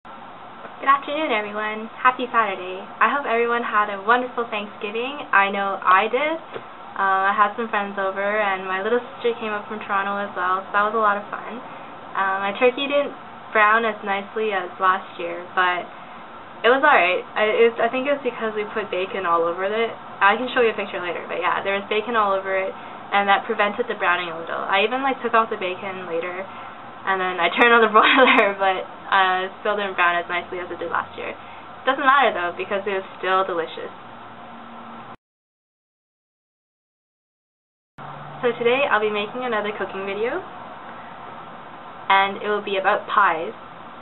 Good afternoon, everyone. Happy Saturday. I hope everyone had a wonderful Thanksgiving. I know I did. I had some friends over, and my little sister came up from Toronto as well, so that was a lot of fun. My turkey didn't brown as nicely as last year, but it was alright. I think it was because we put bacon all over it. I can show you a picture later, but yeah, there was bacon all over it, and that prevented the browning a little. I even took off the bacon later, and then I turned on the broiler, but it still didn't brown as nicely as it did last year. Doesn't matter though, because it was still delicious. So today I'll be making another cooking video, and it will be about pies.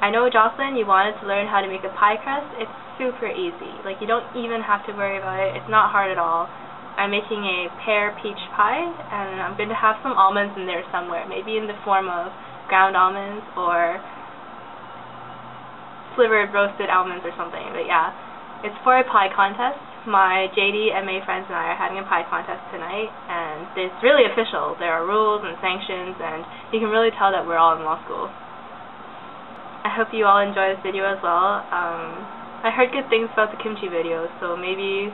I know, Jocelyn, you wanted to learn how to make a pie crust. It's super easy. You don't even have to worry about it. It's not hard at all. I'm making a pear peach pie, and I'm going to have some almonds in there somewhere, maybe in the form of ground almonds or slivered roasted almonds or something. But yeah, it's for a pie contest. My JD MA friends and I are having a pie contest tonight, and it's really official. There are rules and sanctions, and you can really tell that we're all in law school. I hope you all enjoy this video as well. I heard good things about the kimchi videos, so maybe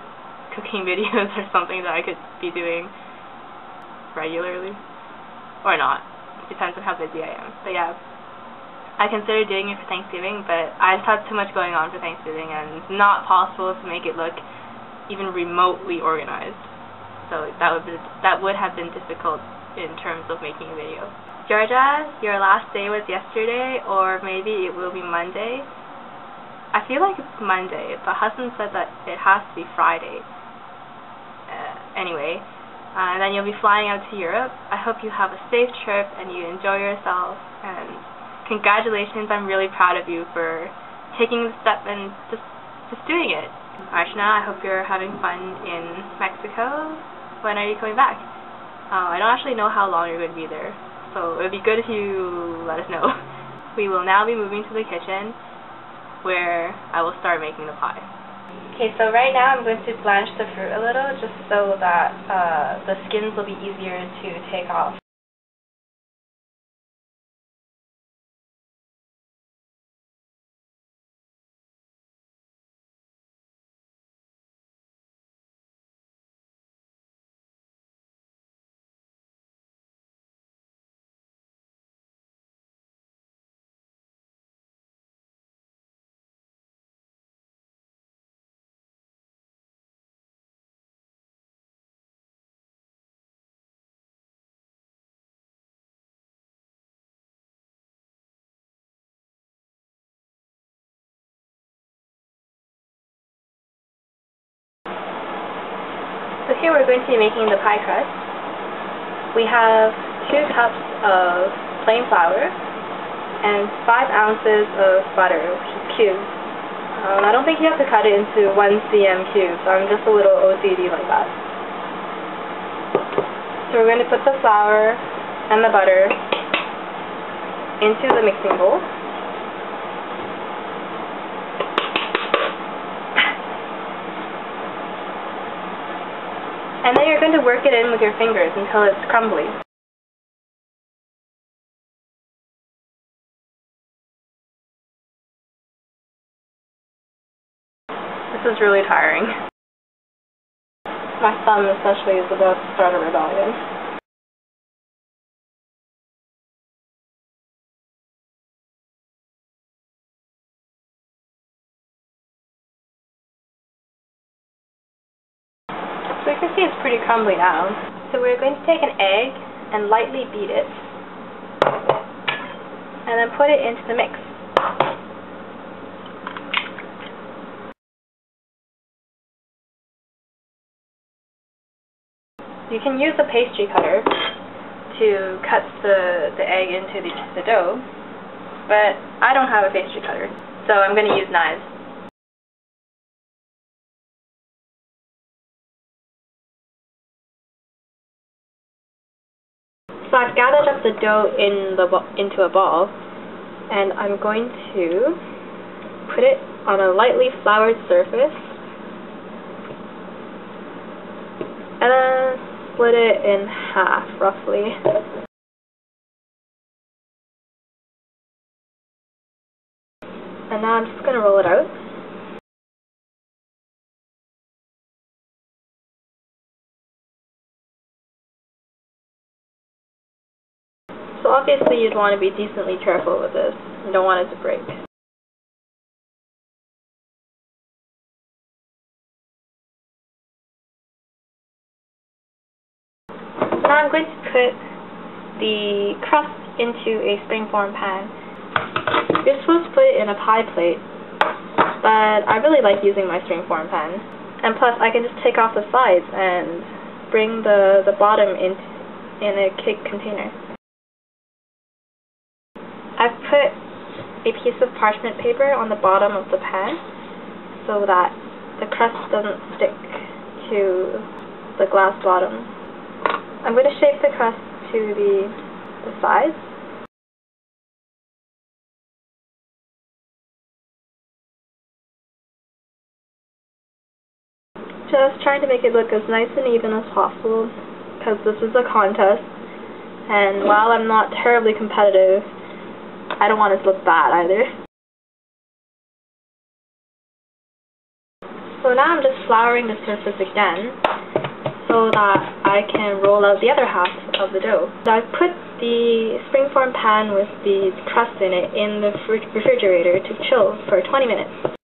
cooking videos are something that I could be doing regularly, or not. Depends on how busy I am. But yeah, I consider doing it for Thanksgiving, but I just had too much going on for Thanksgiving, and it's not possible to make it look even remotely organized. So that would have been difficult in terms of making a video. Georgia, your last day was yesterday, or maybe it will be Monday. I feel like it's Monday, but Hassan said that it has to be Friday. Anyway, and then you'll be flying out to Europe. I hope you have a safe trip and you enjoy yourself, and congratulations. I'm really proud of you for taking the step and just doing it. Archana, I hope you're having fun in Mexico. When are you coming back? I don't actually know how long you're going to be there, so it would be good if you let us know. We will now be moving to the kitchen, where I will start making the pie. Okay, so right now I'm going to blanch the fruit a little, just so that the skins will be easier to take off. So here we're going to be making the pie crust. We have 2 cups of plain flour and 5 ounces of butter, which is cubes. I don't think you have to cut it into 1 cm cubes. I'm just a little OCD like that. So we're going to put the flour and the butter into the mixing bowl. And then you're going to work it in with your fingers until it's crumbly. This is really tiring. My thumb especially is about to start a rebellion. So you can see it's pretty crumbly now. So we're going to take an egg and lightly beat it, and then put it into the mix. You can use a pastry cutter to cut the egg into the dough, but I don't have a pastry cutter, so I'm going to use knives. So I've gathered up the dough into a ball, and I'm going to put it on a lightly floured surface, and then split it in half, roughly. And now I'm just going to roll it out. So obviously you'd want to be decently careful with this. You don't want it to break. Now I'm going to put the crust into a springform pan. You're supposed to put it in a pie plate, but I really like using my springform pan. And plus I can just take off the sides and bring the bottom in a cake container. I've put a piece of parchment paper on the bottom of the pan so that the crust doesn't stick to the glass bottom. I'm going to shape the crust to the sides. Just trying to make it look as nice and even as possible, because this is a contest, and while I'm not terribly competitive, I don't want it to look bad either. So now I'm just flouring the surface again so that I can roll out the other half of the dough. So I've put the springform pan with the crust in it in the refrigerator to chill for 20 minutes.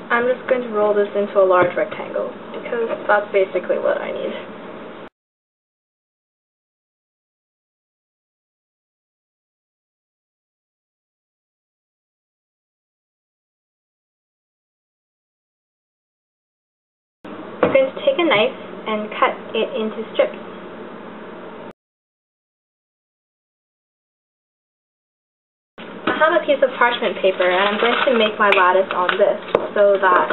I'm just going to roll this into a large rectangle because that's basically what I need. I'm going to take a knife and cut it into strips. I have a piece of parchment paper and I'm going to make my lattice on this so that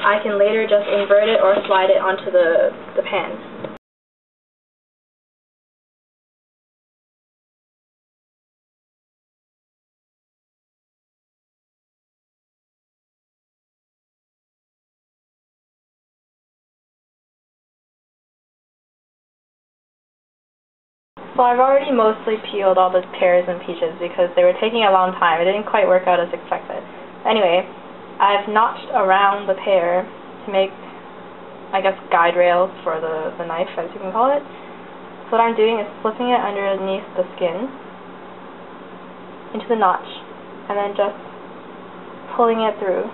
I can later just invert it or slide it onto the pan. So I've already mostly peeled all the pears and peaches because they were taking a long time. It didn't quite work out as expected. Anyway, I've notched around the pear to make, I guess, guide rails for the knife, as you can call it. So what I'm doing is slipping it underneath the skin into the notch and then just pulling it through.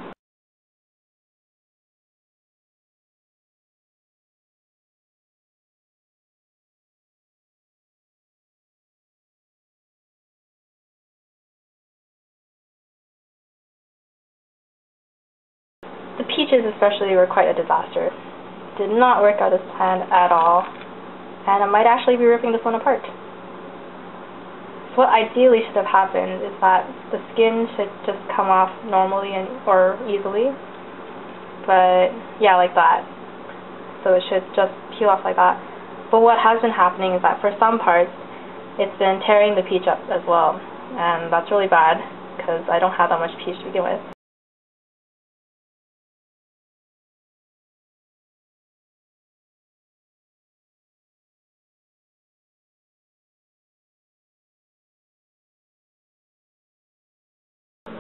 The peaches especially were quite a disaster. Did not work out as planned at all, and I might actually be ripping this one apart. So what ideally should have happened is that the skin should just come off normally or easily, but yeah, like that. So it should just peel off like that. But what has been happening is that for some parts, it's been tearing the peach up as well, and that's really bad because I don't have that much peach to begin with.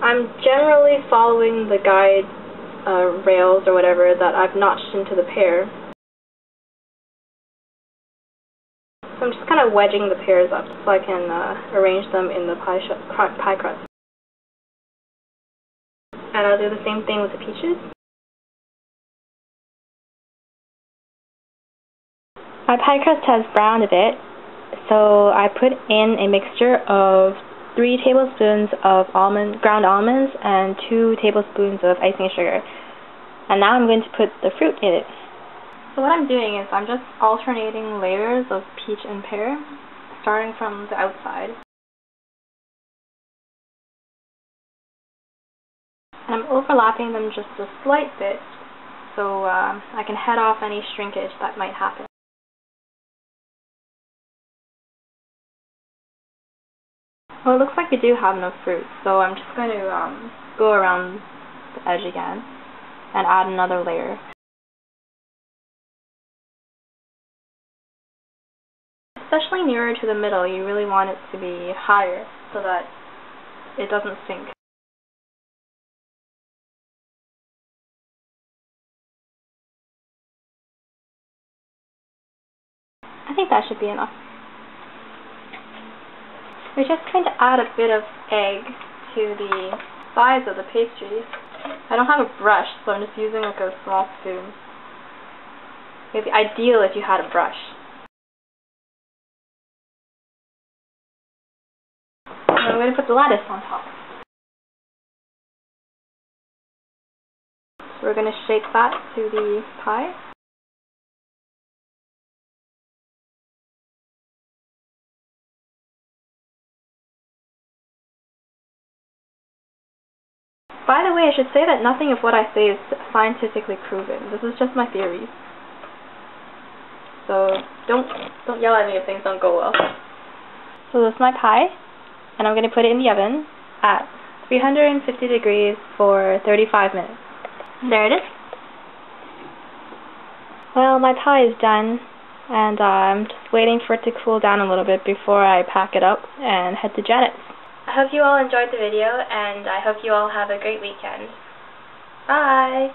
I'm generally following the guide rails or whatever that I've notched into the pear. So I'm just kind of wedging the pears up so I can arrange them in the pie crust. And I'll do the same thing with the peaches. My pie crust has browned a bit, so I put in a mixture of 3 tablespoons of ground almonds and 2 tablespoons of icing sugar. And now I'm going to put the fruit in it. So what I'm doing is I'm just alternating layers of peach and pear, starting from the outside. And I'm overlapping them just a slight bit so I can head off any shrinkage that might happen. Well, it looks like we do have enough fruit, so I'm just going to go around the edge again and add another layer. especially nearer to the middle, you really want it to be higher so that it doesn't sink. I think that should be enough. We're just going to add a bit of egg to the sides of the pastries. I don't have a brush, so I'm just using like a small spoon. It would be ideal if you had a brush. And I'm going to put the lettuce on top. So we're going to shake that to the pie. By the way, I should say that nothing of what I say is scientifically proven. This is just my theories. So don't yell at me if things don't go well. So this is my pie, and I'm going to put it in the oven at 350 degrees for 35 minutes. There it is. Well, my pie is done, and I'm just waiting for it to cool down a little bit before I pack it up and head to Janet's. I hope you all enjoyed the video, and I hope you all have a great weekend. Bye!